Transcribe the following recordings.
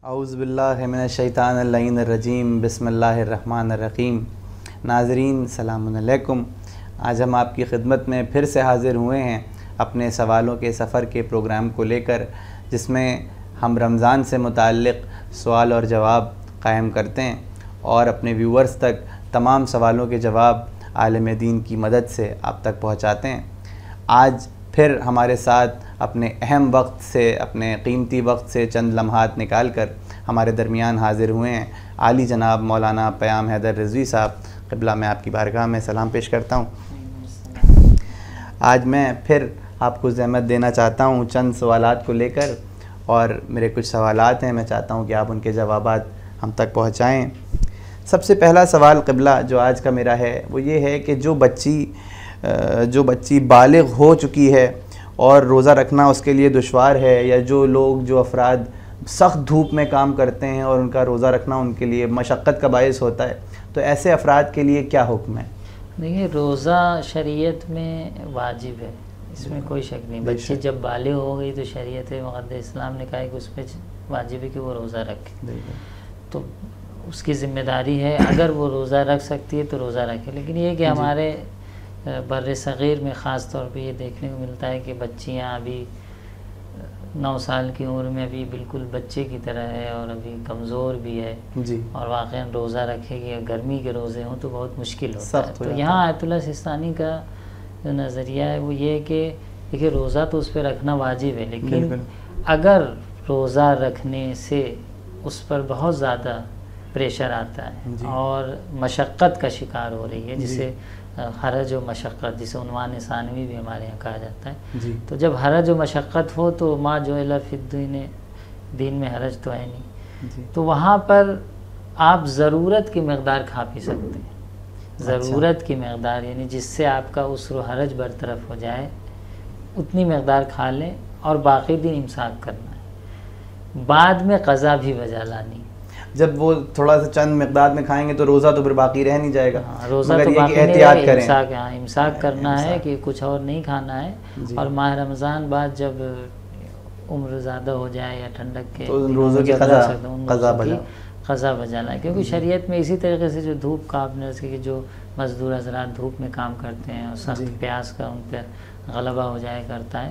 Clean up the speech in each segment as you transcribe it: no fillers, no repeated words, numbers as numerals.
اعوذ باللہ من الشیطان اللعین الرجیم، بسم اللہ الرحمن الرحیم۔ ناظرین سلام علیکم۔ آج ہم آپ کی خدمت میں پھر سے حاضر ہوئے ہیں اپنے سوالوں کے سفر کے پروگرام کو لے کر، جس میں ہم رمضان سے متعلق سوال اور جواب قائم کرتے ہیں اور اپنے ویورز تک تمام سوالوں کے جواب عالم دین کی مدد سے آپ تک پہنچاتے ہیں۔ آج پھر ہمارے ساتھ اپنے اہم وقت سے، اپنے قیمتی وقت سے چند لمحات نکال کر ہمارے درمیان حاضر ہوئے ہیں عالی جناب مولانا پیام حیدر رضوی صاحب۔ قبلہ میں آپ کی بارگاہ میں سلام پیش کرتا ہوں۔ آج میں پھر آپ کو زحمت دینا چاہتا ہوں چند سوالات کو لے کر، اور میرے کچھ سوالات ہیں، میں چاہتا ہوں کہ آپ ان کے جوابات ہم تک پہنچائیں۔ سب سے پہلا سوال قبلہ جو آج کا میرا ہے وہ یہ ہے کہ جو بچی بالغ ہو چکی ہے اور روزہ رکھنا اس کے لیے دشوار ہے، یا جو افراد سخت دھوپ میں کام کرتے ہیں اور ان کا روزہ رکھنا ان کے لیے مشقت کا باعث ہوتا ہے، تو ایسے افراد کے لیے کیا حکم ہے؟ دیکھیے، روزہ شریعت میں واجب ہے، اس میں کوئی شک نہیں۔ بچی جب بالغ ہو گئی تو شریعت مقدس اسلام نے کہا ہے کہ اس پہ واجب ہے کہ وہ روزہ رکھے، تو اس کی ذمہ داری ہے۔ اگر وہ روزہ رکھ سکتی ہے تو روزہ رکھے، لیکن یہ کہ ہمارے بر صغیر میں خاص طور پہ یہ دیکھنے کو ملتا ہے کہ بچیاں ابھی 9 سال کی عمر میں ابھی بالکل بچے کی طرح ہے اور ابھی کمزور بھی ہے، اور واقعاً روزہ رکھے گی، گرمی کے روزے ہوں تو بہت مشکل ہوتا ہے۔ تو یہاں آیت اللہ سستانی کا جو نظریہ ہے وہ یہ ہے کہ دیکھیے، روزہ تو اس پہ رکھنا واجب ہے، لیکن اگر روزہ رکھنے سے اس پر بہت زیادہ پریشر آتا ہے اور مشقت کا شکار ہو رہی ہے، جسے حرج و مشقت، جسے عنوان ثانوی بھی ہمارے یہاں کہا جاتا ہے، تو جب حرج و مشقت ہو تو ما جعل فی الدین، دین میں حرج تو ہے نہیں، تو وہاں پر آپ ضرورت کی مقدار کھا پی سکتے ہیں۔ ضرورت کی مقدار یعنی جس سے آپ کا عسر و حرج برطرف ہو جائے اتنی مقدار کھا لیں، اور باقی دن امساک کرنا ہے، بعد میں قضا بھی بجا لانی۔ جب وہ تھوڑا سا چند مقدار میں کھائیں گے تو روزہ تو پھر باقی رہ نہیں جائے گا، روزہ تو باقی احتیاط کریں، امساک کرنا ہے کہ کچھ اور نہیں کھانا ہے۔ اور ماہ رمضان بعد جب عمر زیادہ ہو جائے یا ٹھنڈک کے روزوں کی قضا بجانا ہے، کیونکہ شریعت میں اسی طریقے سے جو دھوپ کا آپ نے کہ جو مزدور حضرات دھوپ میں کام کرتے ہیں اور سخت پیاس کا ان پہ غلبہ ہو جایا کرتا ہے،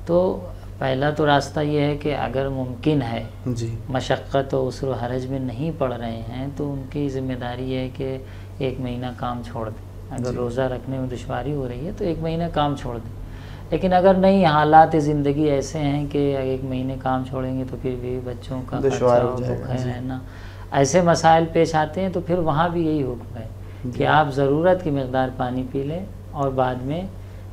تو پہلا تو راستہ یہ ہے کہ اگر ممکن ہے مشقت و عسر و حرج میں نہیں پڑ رہے ہیں تو ان کی ذمہ داری یہ ہے کہ 1 مہینہ کام چھوڑ دیں۔ اگر روزہ رکھنے میں دشواری ہو رہی ہے تو 1 مہینہ کام چھوڑ دیں، لیکن اگر نہیں، حالات زندگی ایسے ہیں کہ 1 مہینے کام چھوڑیں گے تو پھر بھی بچوں کا خرچہ رہنا، ایسے مسائل پیش آتے ہیں، تو پھر وہاں بھی یہی حکم ہے کہ آپ ضرورت کی مقدار پانی پی لیں اور بعد میں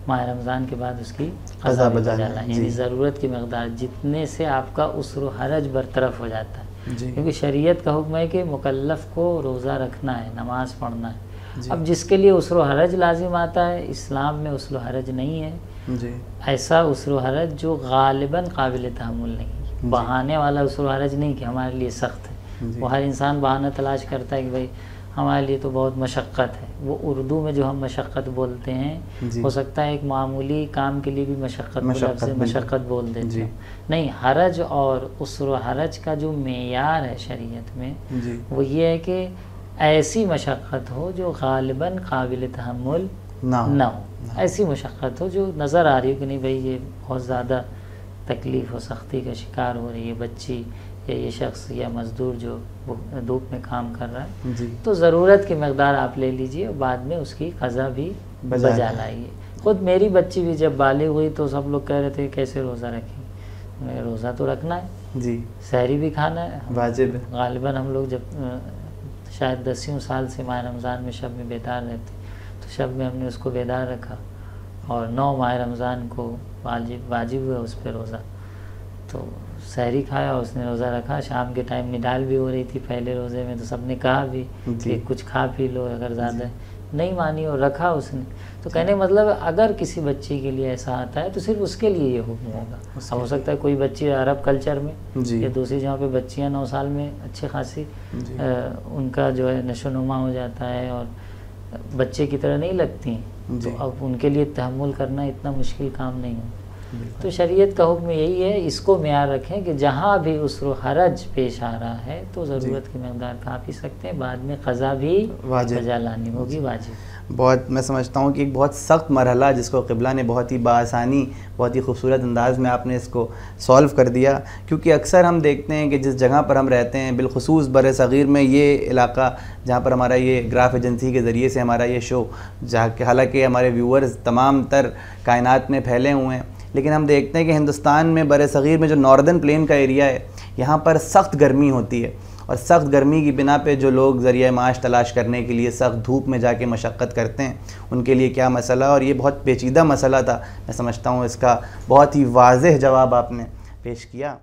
ماہ رمضان کے بعد اس کی قضا بجانا، یعنی ضرورت کی مقدار جتنے سے آپ کا عسر و حرج برطرف ہو جاتا ہے، کیونکہ شریعت کا حکم ہے کہ مکلف کو روزہ رکھنا ہے، نماز پڑھنا ہے۔ اب جس کے لیے عسر و حرج لازم آتا ہے، اسلام میں عسر و حرج نہیں ہے، ایسا عسر و حرج جو غالباً قابل تحمل نہیں، بہانے والا عسر و حرج نہیں کہ ہمارے لیے سخت ہے۔ وہ ہر انسان بہانہ تلاش کرتا ہے کہ بھائی ہمارے لیے تو بہت مشقت ہے، وہ اردو میں جو ہم مشقت بولتے ہیں، ہو سکتا ہے ایک معمولی کام کے لیے بھی مشقت بول دیتے ہیں، نہیں، حرج اور عسر و حرج کا جو معیار ہے شریعت میں وہ یہ ہے کہ ایسی مشقت ہو جو غالباً قابل تحمل نہ ہو، ایسی مشقت ہو جو نظر آ رہی ہو کہ نہیں بھائی یہ بہت زیادہ تکلیف و سختی کا شکار ہو رہی ہے بچی یا یہ شخص یا مزدور جو دھوپ میں کام کر رہا ہے، تو ضرورت کی مقدار آپ لے لیجئے اور بعد میں اس کی قضا بھی بجا لائیے۔ خود میری بچی بھی جب بالغ ہوئی تو سب لوگ کہہ رہے تھے کیسے روزہ رکھیں، روزہ تو رکھنا ہے، سحری بھی کھانا ہے، واجب ہے۔ غالباً ہم لوگ جب شاید 10 سال سے ماہ رمضان میں شب میں بیدار رہتے، تو شب میں ہم نے اس کو بیدار رکھا، اور 9 ماہ رمضان کو واجب ہوا اس پہ روزہ، تو سحری کھایا، اس نے روزہ رکھا، شام کے ٹائم نڈال بھی ہو رہی تھی پہلے روزے میں، تو سب نے کہا بھی کہ کچھ کھا پی لو اگر زیادہ، نہیں مانی اور رکھا اس نے۔ تو کہنے مطلب اگر کسی بچی کے لیے ایسا آتا ہے تو صرف اس کے لیے یہ حکم ہوگا۔ اب ہو سکتا ہے کوئی بچی عرب کلچر میں یا دوسری جگہ پہ بچیاں 9 سال میں اچھی خاصی ان کا جو ہے نشو و نما ہو جاتا ہے اور بچے کی طرح نہیں لگتی ہیں، تو اب ان کے لیے تحمل کرنا اتنا مشکل کام نہیں ہو۔ تو شریعت کا حکم یہی ہے، اس کو معیار رکھیں کہ جہاں بھی عسر و حرج پیش آ رہا ہے تو ضرورت کی مقدار کھا پی سکتے ہیں، بعد میں قضا بھی بجا لانی ہوگی، واجب۔ بہت میں سمجھتا ہوں کہ ایک بہت سخت مرحلہ جس کو قبلہ نے بہت ہی بآسانی، بہت ہی خوبصورت انداز میں آپ نے اس کو سولو کر دیا، کیونکہ اکثر ہم دیکھتے ہیں کہ جس جگہ پر ہم رہتے ہیں، بالخصوص بر صغیر میں یہ علاقہ جہاں پر ہمارا یہ گراف ایجنسی کے ذریعے سے ہمارا یہ شو، جہاں کہ حالانکہ ہمارے ویورز تمام تر کائنات میں پھیلے ہوئے ہیں، لیکن ہم دیکھتے ہیں کہ ہندوستان میں بر صغیر میں جو ناردرن پلین کا ایریا ہے، یہاں پر سخت گرمی ہوتی ہے، اور سخت گرمی کی بنا پہ جو لوگ ذریعہ معاش تلاش کرنے کے لیے سخت دھوپ میں جا کے مشقت کرتے ہیں، ان کے لیے کیا مسئلہ، اور یہ بہت پیچیدہ مسئلہ تھا۔ میں سمجھتا ہوں اس کا بہت ہی واضح جواب آپ نے پیش کیا۔